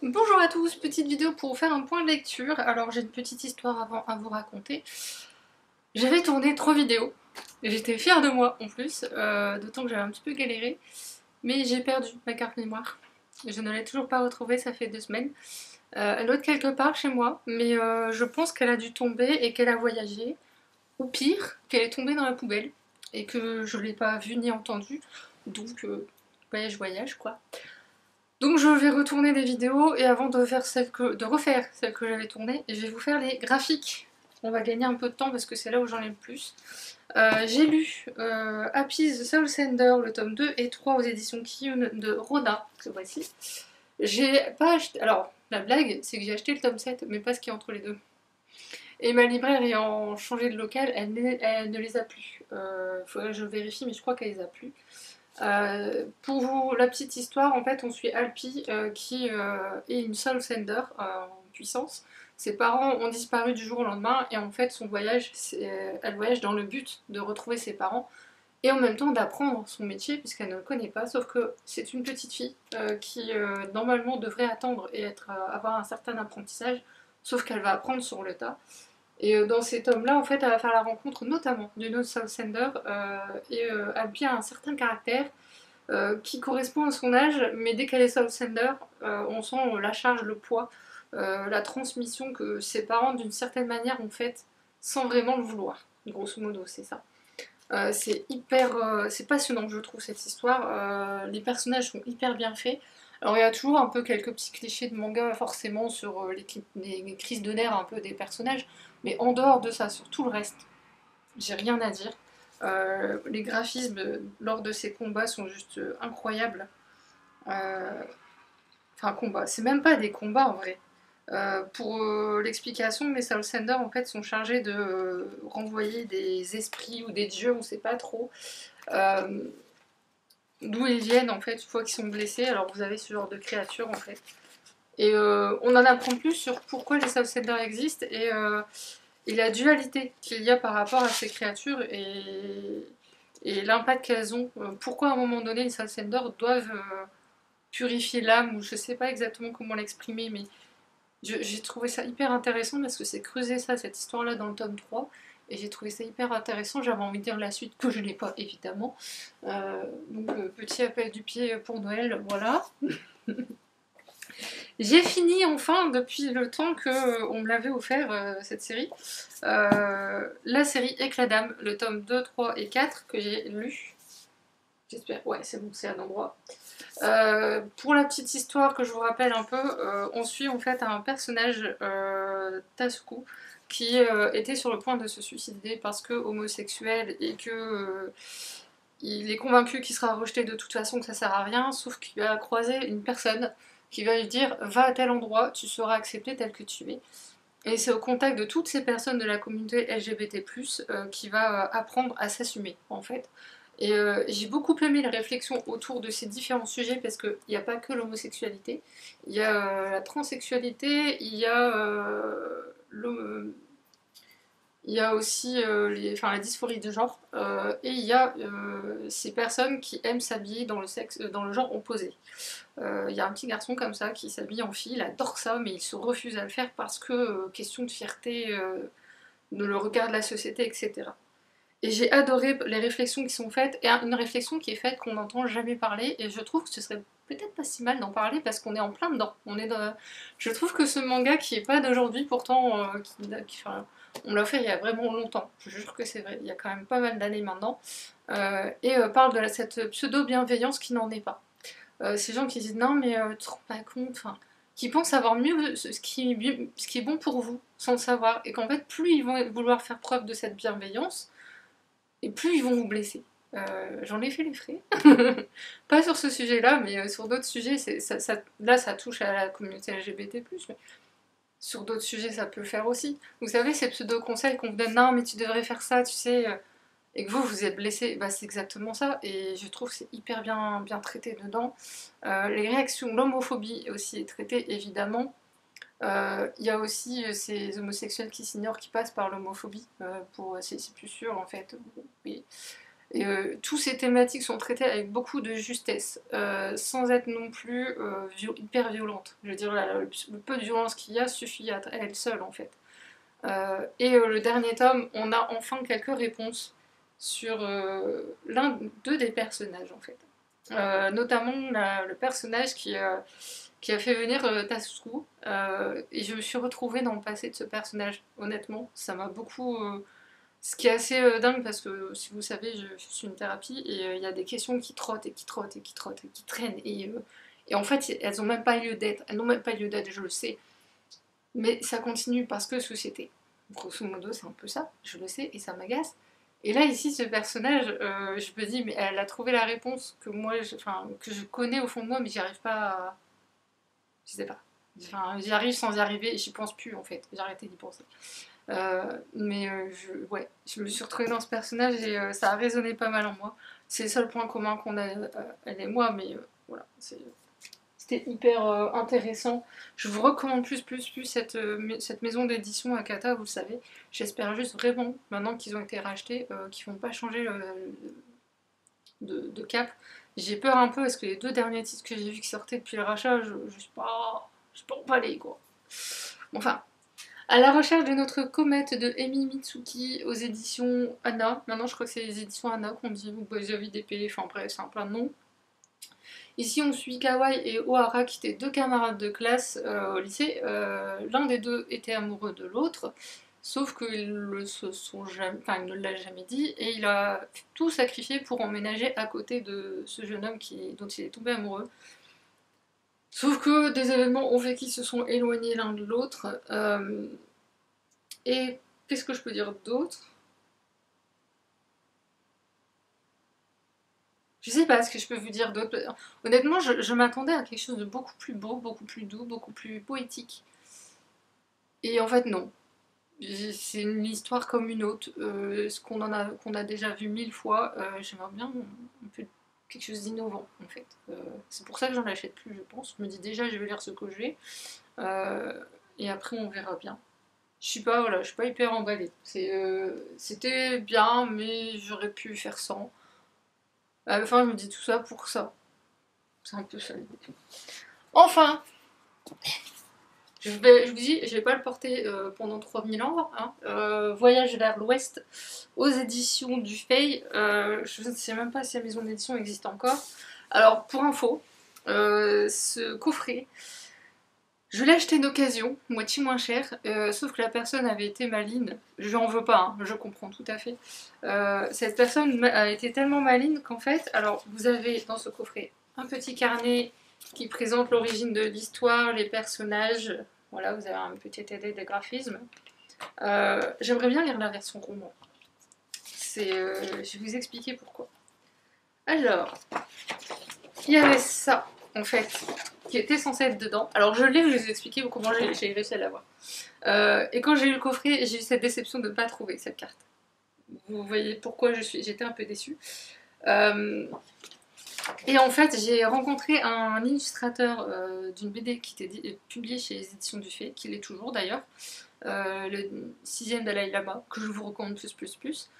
Bonjour à tous, petite vidéo pour vous faire un point de lecture. Alors j'ai une petite histoire avant à vous raconter. J'avais tourné 3 vidéos, et j'étais fière de moi en plus, d'autant que j'avais un petit peu galéré, mais j'ai perdu ma carte mémoire. Je ne l'ai toujours pas retrouvée, ça fait 2 semaines. Elle doit être quelque part chez moi, mais je pense qu'elle a dû tomber et qu'elle a voyagé, ou pire, qu'elle est tombée dans la poubelle, et que je l'ai pas vue ni entendue, donc voyage quoi. Donc je vais retourner les vidéos et avant de, de refaire celle que j'avais tournée, je vais vous faire les graphiques. On va gagner un peu de temps parce que c'est là où j'en ai le plus. J'ai lu Happy the Soul Sender, le tome 2 et 3 aux éditions Kiyun de Roda, ce voici. J'ai pas acheté... Alors, la blague, c'est que j'ai acheté le tome 7, mais pas ce qui est entre les deux. Et ma libraire ayant changé de local, elle ne les a plus. Faudrait que je vérifie, mais je crois qu'elle les a plus. Pour vous, la petite histoire, en fait, on suit Alpi qui est une Soul Sender en puissance. Ses parents ont disparu du jour au lendemain et en fait, son voyage, elle voyage dans le but de retrouver ses parents et en même temps d'apprendre son métier puisqu'elle ne le connaît pas. Sauf que c'est une petite fille qui normalement devrait attendre et avoir un certain apprentissage, sauf qu'elle va apprendre sur le tas. Et dans cet homme-là, en fait, elle va faire la rencontre notamment d'une autre Soul Sender Alpi a un certain caractère qui correspond à son âge, mais dès qu'elle est Soul Sender, on sent la charge, le poids, la transmission que ses parents, d'une certaine manière, ont faite sans vraiment le vouloir. Grosso modo, c'est ça. C'est hyper, c'est passionnant, je trouve, cette histoire. Les personnages sont hyper bien faits. Alors il y a toujours un peu quelques petits clichés de manga, forcément, sur les crises de nerfs un peu des personnages, mais en dehors de ça, sur tout le reste, j'ai rien à dire. Les graphismes lors de ces combats sont juste incroyables. Euh, Enfin, combats, c'est même pas des combats en vrai. Pour l'explication, les Soul Senders en fait sont chargés de renvoyer des esprits ou des dieux, on sait pas trop euh, d'où ils viennent en fait une fois qu'ils sont blessés. Alors vous avez ce genre de créatures en fait. Et on en apprend plus sur pourquoi les Soul Senders existent et la dualité qu'il y a par rapport à ces créatures et l'impact qu'elles ont. Pourquoi à un moment donné les Salsenders doivent purifier l'âme, ou je sais pas exactement comment l'exprimer, mais j'ai trouvé ça hyper intéressant parce que c'est creuser ça, cette histoire-là dans le tome 3. Et j'ai trouvé ça hyper intéressant, j'avais envie de dire la suite que je n'ai pas évidemment. Petit appel du pied pour Noël, voilà. J'ai fini enfin, depuis le temps qu'on me l'avait offert, cette série, la série Éclat d'âme, le tome 2, 3 et 4 que j'ai lu. J'espère, ouais, c'est bon, c'est à l'endroit. Pour la petite histoire que je vous rappelle un peu, on suit en fait un personnage, Tasuku, qui était sur le point de se suicider parce que homosexuel et que il est convaincu qu'il sera rejeté de toute façon, que ça sert à rien, sauf qu'il va croiser une personne qui va lui dire va à tel endroit, tu seras accepté tel que tu es. Et c'est au contact de toutes ces personnes de la communauté LGBT+, qui va apprendre à s'assumer en fait. Et j'ai beaucoup aimé les réflexions autour de ces différents sujets parce qu'il n'y a pas que l'homosexualité, il y a la transsexualité, il y a aussi la dysphorie de genre, et il y a ces personnes qui aiment s'habiller dans le sexe, dans le genre opposé. Il y a un petit garçon comme ça qui s'habille en fille, il adore ça, mais il se refuse à le faire parce que question de fierté, de le regard de la société, etc. Et j'ai adoré les réflexions qui sont faites, et une réflexion qui est faite qu'on n'entend jamais parler, et je trouve que ce serait peut-être pas si mal d'en parler parce qu'on est en plein dedans. Je trouve que ce manga qui est pas d'aujourd'hui, pourtant, enfin, on l'a fait il y a vraiment longtemps, je jure que c'est vrai, il y a quand même pas mal d'années maintenant, parle de cette pseudo-bienveillance qui n'en est pas. Ces gens qui disent non mais tu te rends pas compte, enfin, qui pensent savoir mieux ce qui est bon pour vous, sans le savoir, et qu'en fait plus ils vont vouloir faire preuve de cette bienveillance, et plus ils vont vous blesser. J'en ai fait les frais. Pas sur ce sujet-là, mais sur d'autres sujets, là ça touche à la communauté LGBT+, mais sur d'autres sujets ça peut le faire aussi. Vous savez, ces pseudo-conseils qu'on vous donne, non mais tu devrais faire ça, tu sais, et que vous êtes blessé, bah, c'est exactement ça, et je trouve que c'est hyper bien traité dedans. Les réactions, l'homophobie aussi est traitée évidemment. Il y a aussi ces homosexuels qui s'ignorent, qui passent par l'homophobie, c'est plus sûr en fait. Oui. Et toutes ces thématiques sont traitées avec beaucoup de justesse, sans être non plus hyper violente. Je veux dire, le peu de violence qu'il y a suffit à elle seule en fait. Le dernier tome, on a enfin quelques réponses sur deux des personnages en fait. Notamment le personnage qui a fait venir Tasuku. Et je me suis retrouvée dans le passé de ce personnage. Honnêtement, ça m'a beaucoup. Ce qui est assez dingue parce que, si vous savez, je suis une thérapie et il y a des questions qui trottent et qui trottent et qui trottent et qui traînent. Et en fait, elles n'ont même pas lieu d'être. Elles n'ont même pas lieu d'être, je le sais. Mais ça continue parce que société. Grosso modo, c'est un peu ça, je le sais, et ça m'agace. Et là, ici, ce personnage, je me dis, mais elle a trouvé la réponse que moi, que je connais au fond de moi, mais j'y arrive pas à... Je sais pas. Enfin, j'y arrive sans y arriver, et j'y pense plus, en fait. J'ai arrêté d'y penser. Ouais, je me suis retrouvée dans ce personnage, et ça a résonné pas mal en moi. C'est le seul point commun qu'on a, elle et moi, mais voilà, c'était hyper intéressant. Je vous recommande plus cette maison d'édition Akata, vous le savez. J'espère juste vraiment, maintenant qu'ils ont été rachetés, qu'ils vont pas changer de cap. J'ai peur un peu parce que les deux derniers titres que j'ai vus qui sortaient depuis le rachat, je suis pas emballée quoi. Enfin, à la recherche de notre comète de Emi Mitsuki aux éditions Anna. Maintenant, je crois que c'est les éditions Anna qu'on dit, ou Boisovi DP, enfin bref, c'est un plein de noms. Ici, on suit Kawai et Ohara, qui étaient deux camarades de classe au lycée. L'un des deux était amoureux de l'autre, sauf qu'il ne l'a jamais dit, et il a tout sacrifié pour emménager à côté de ce jeune homme dont il est tombé amoureux. Sauf que des événements ont fait qu'ils se sont éloignés l'un de l'autre. Et qu'est-ce que je peux dire d'autre? Je sais pas ce que je peux vous dire d'autre. Honnêtement, je m'attendais à quelque chose de beaucoup plus beau, beaucoup plus doux, beaucoup plus poétique. Et en fait, non. C'est une histoire comme une autre. Ce qu'on a déjà vu 1000 fois. J'aimerais bien un peu quelque chose d'innovant, en fait. C'est pour ça que j'en achète plus, je pense. Je me dis déjà, je vais lire ce que j'ai. Euh, et après, on verra bien. Je suis pas hyper emballée. C'était bien, mais j'aurais pu faire sans. À la fin, je me dis tout ça pour ça. C'est un peu ça l'idée. Enfin, je vous dis, je vais pas le porter pendant 3000 ans. Hein. Voyage vers l'Ouest aux éditions du Fay. Je ne sais même pas si la maison d'édition existe encore. Alors, pour info, ce coffret, je l'ai acheté d'occasion, moitié moins cher, sauf que la personne avait été maligne. Je n'en veux pas, hein, je comprends tout à fait. Cette personne a été tellement maligne qu'en fait, alors vous avez dans ce coffret un petit carnet qui présente l'origine de l'histoire, les personnages. Voilà, vous avez un petit aidé de graphisme. J'aimerais bien lire la version roman. Je vais vous expliquer pourquoi. Alors, il y avait ça, en fait, qui était censé être dedans. Alors je l'ai, je vais vous expliquer comment j'ai réussi à l'avoir. Et quand j'ai eu le coffret, j'ai eu cette déception de ne pas trouver cette carte. Vous voyez pourquoi j'étais un peu déçue. Et en fait, j'ai rencontré un illustrateur d'une BD qui était publiée chez les éditions du Fait, qui l'est toujours d'ailleurs, le 6e Dalai Lama, que je vous recommande plus.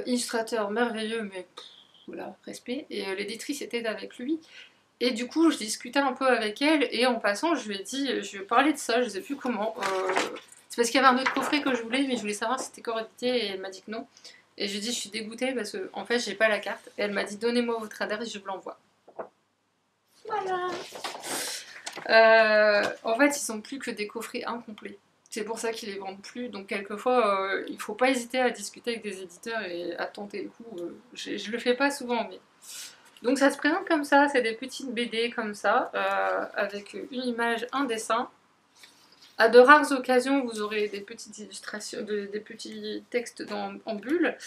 Illustrateur merveilleux, mais voilà, respect. Et l'éditrice était avec lui. Et du coup, je discutais un peu avec elle, et en passant, je lui ai dit, je lui ai parlé de ça, je sais plus comment. C'est parce qu'il y avait un autre coffret que je voulais, mais je voulais savoir si c'était corédité, et elle m'a dit que non. Et je lui ai dit, je suis dégoûtée parce que, en fait, j'ai pas la carte. Et elle m'a dit, donnez-moi votre adresse, je vous l'envoie. Voilà. En fait, ils sont plus que des coffrets incomplets. C'est pour ça qu'ils les vendent plus. Donc, quelquefois, il faut pas hésiter à discuter avec des éditeurs et à tenter le coup. Je le fais pas souvent, mais. Donc ça se présente comme ça, c'est des petites BD comme ça, avec une image, un dessin. À de rares occasions, vous aurez des petites illustrations, des petits textes en bulles.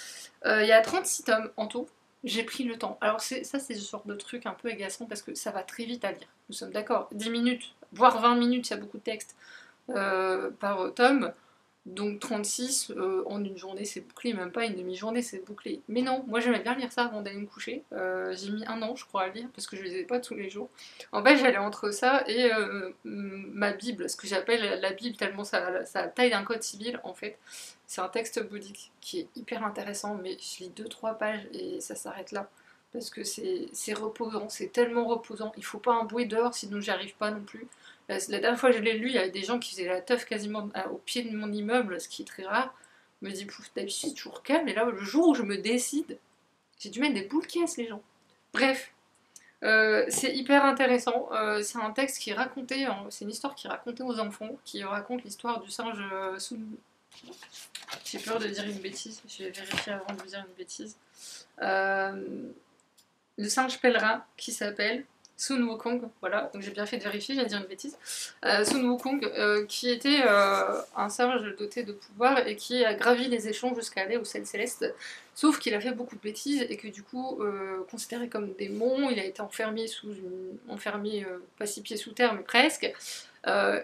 Il y a 36 tomes en tout. J'ai pris le temps. Alors c'est ce genre de truc un peu agaçant parce que ça va très vite à lire. Nous sommes d'accord. 10 minutes, voire 20 minutes, il y a beaucoup de texte par tome. Donc 36 en une journée c'est bouclé, même pas une demi-journée c'est bouclé. Mais non, moi j'aimais bien lire ça avant d'aller me coucher. J'ai mis 1 an je crois à lire parce que je lisais pas tous les jours. En fait j'allais entre ça et ma Bible, ce que j'appelle la Bible tellement ça a la taille d'un code civil en fait. C'est un texte bouddhique qui est hyper intéressant mais je lis 2-3 pages et ça s'arrête là. Parce que c'est reposant, c'est tellement reposant. Il faut pas un bruit dehors sinon j'y arrive pas non plus. La dernière fois que je l'ai lu, il y avait des gens qui faisaient la teuf quasiment au pied de mon immeuble, ce qui est très rare. Je me dis, pouf, d'habitude, c'est toujours calme, et là, le jour où je me décide, j'ai dû mettre des boules caisses, les gens. Bref, c'est hyper intéressant. C'est un texte qui est raconté, c'est une histoire qui est racontée aux enfants, qui raconte l'histoire du singe Sun. J'ai peur de dire une bêtise, je vais vérifier avant de vous dire une bêtise. Le singe pèlerin qui s'appelle Sun Wukong, voilà, donc j'ai bien fait de vérifier, j'allais dire une bêtise. Sun Wukong, qui était un singe doté de pouvoir et qui a gravi les échelons jusqu'à aller au ciel céleste, sauf qu'il a fait beaucoup de bêtises et que du coup, considéré comme démon, il a été enfermé pas 6 pieds sous terre, mais presque.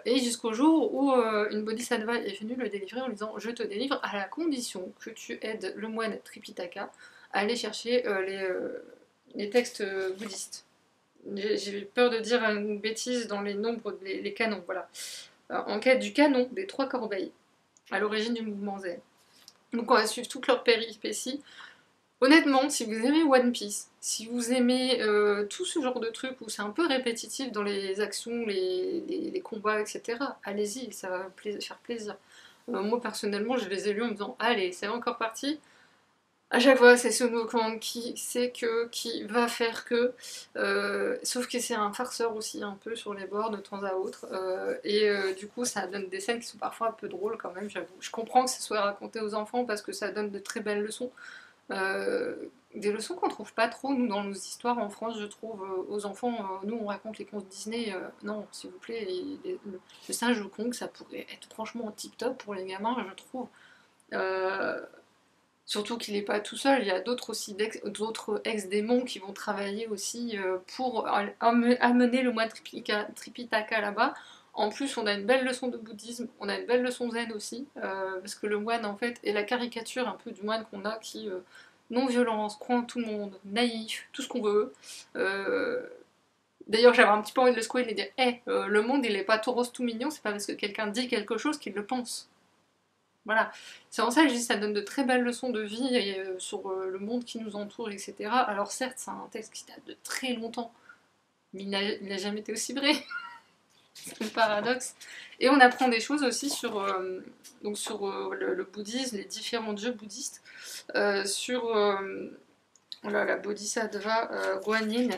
Et jusqu'au jour où une bodhisattva est venue le délivrer en lui disant « Je te délivre à la condition que tu aides le moine Tripitaka à aller chercher les textes bouddhistes. » J'ai eu peur de dire une bêtise dans les nombres, les canons, voilà. En quête du canon des 3 corbeilles, à l'origine du mouvement zen. Donc on va suivre toute leur péripétie. Honnêtement, si vous aimez One Piece, si vous aimez tout ce genre de trucs où c'est un peu répétitif dans les actions, les combats, etc., allez-y, ça va faire plaisir. Moi personnellement, je les ai lus en me disant, allez, c'est encore parti. À chaque fois, c'est Sun Wukong qui sait que, qui va faire que, sauf que c'est un farceur aussi un peu sur les bords de temps à autre, du coup ça donne des scènes qui sont parfois un peu drôles quand même, j'avoue. Je comprends que ce soit raconté aux enfants parce que ça donne de très belles leçons, des leçons qu'on trouve pas trop nous dans nos histoires en France, je trouve, aux enfants. Nous on raconte les contes Disney, non s'il vous plaît, le singe Wukong ça pourrait être franchement tip top pour les gamins, je trouve. Euh, Surtout qu'il n'est pas tout seul, il y a d'autres aussi, d'autres ex-démons qui vont travailler aussi pour amener le moine Tripitaka là-bas. En plus, on a une belle leçon de bouddhisme, on a une belle leçon zen aussi, parce que le moine en fait est la caricature un peu du moine qu'on a qui non-violence, croit en tout le monde, naïf, tout ce qu'on veut. D'ailleurs, j'avais un petit peu envie de le secouer et de dire le monde il est pas tout rose tout mignon, c'est pas parce que quelqu'un dit quelque chose qu'il le pense. Voilà, c'est en ça que je dis que ça donne de très belles leçons de vie sur le monde qui nous entoure, etc. Alors certes, c'est un texte qui date de très longtemps, mais il n'a jamais été aussi vrai. C'est le paradoxe. Et on apprend des choses aussi sur, le bouddhisme, les différents dieux bouddhistes, sur la bodhisattva Guanyin.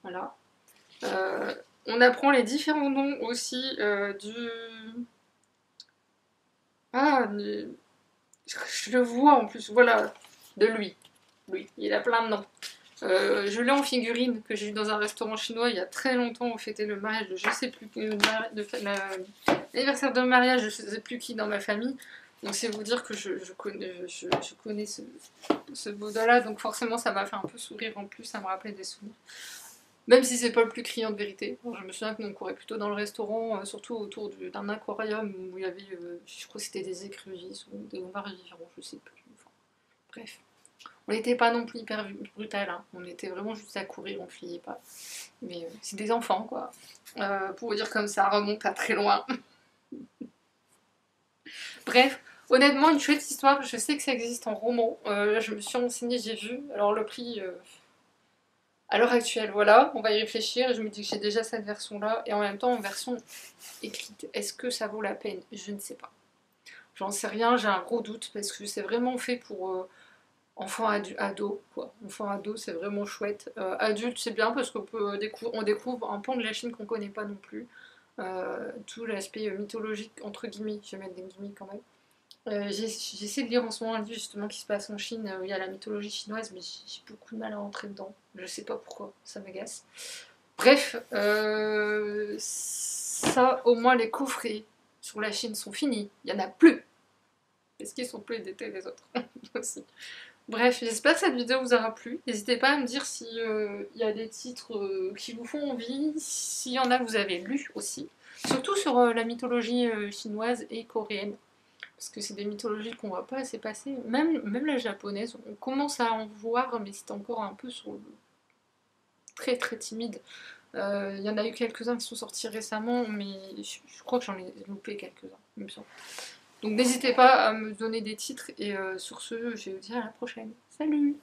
Voilà. On apprend les différents noms aussi du... Ah, je le vois en plus, voilà, de lui. Oui, il a plein de noms. Je l'ai en figurine que j'ai eu dans un restaurant chinois il y a très longtemps. On fêtait le mariage de je sais plus l'anniversaire de mariage, je sais plus qui dans ma famille. Donc c'est vous dire que je connais ce Bouddha-là, donc forcément ça m'a fait un peu sourire en plus, ça me rappelait des souvenirs. Même si c'est pas le plus criant de vérité. Bon, je me souviens que nous on courait plutôt dans le restaurant, surtout autour d'un aquarium où il y avait, je crois que c'était des écrevisses ou des homards vivants, je sais plus. Enfin, bref. On n'était pas non plus hyper brutal, hein. On était vraiment juste à courir, on fuyait pas. Mais c'est des enfants quoi. Pour vous dire comme ça, remonte à très loin. Bref, honnêtement, une chouette histoire. Je sais que ça existe en roman. Je me suis renseignée, j'ai vu. Alors le prix. À l'heure actuelle, voilà, on va y réfléchir. Je me dis que j'ai déjà cette version-là, et en même temps en version écrite. Est-ce que ça vaut la peine? Je ne sais pas. J'en sais rien, j'ai un gros doute, parce que c'est vraiment fait pour enfants ados, quoi. Enfants ados, c'est vraiment chouette. Adultes, c'est bien, parce qu'on on découvre un pan de la Chine qu'on connaît pas non plus. Tout l'aspect mythologique, entre guillemets, je vais mettre des guillemets quand même. J'essaie de lire en ce moment un livre justement qui se passe en Chine où il y a la mythologie chinoise, mais j'ai beaucoup de mal à rentrer dedans. Je sais pas pourquoi, ça m'agace. Bref, ça au moins les coffrets sur la Chine sont finis. Il y en a plus. Parce qu'ils sont plus édités les autres aussi. Bref, j'espère que cette vidéo vous aura plu. N'hésitez pas à me dire s'il y a des titres qui vous font envie, s'il y en a que vous avez lus aussi. Surtout sur la mythologie chinoise et coréenne. parce que c'est des mythologies qu'on voit pas assez passer. Même la japonaise, on commence à en voir, mais c'est encore un peu sur le très très timide. Il y en a eu quelques-uns qui sont sortis récemment, mais je crois que j'en ai loupé quelques-uns, il me semble. Donc n'hésitez pas à me donner des titres, et sur ce, je vais vous dire à la prochaine. Salut!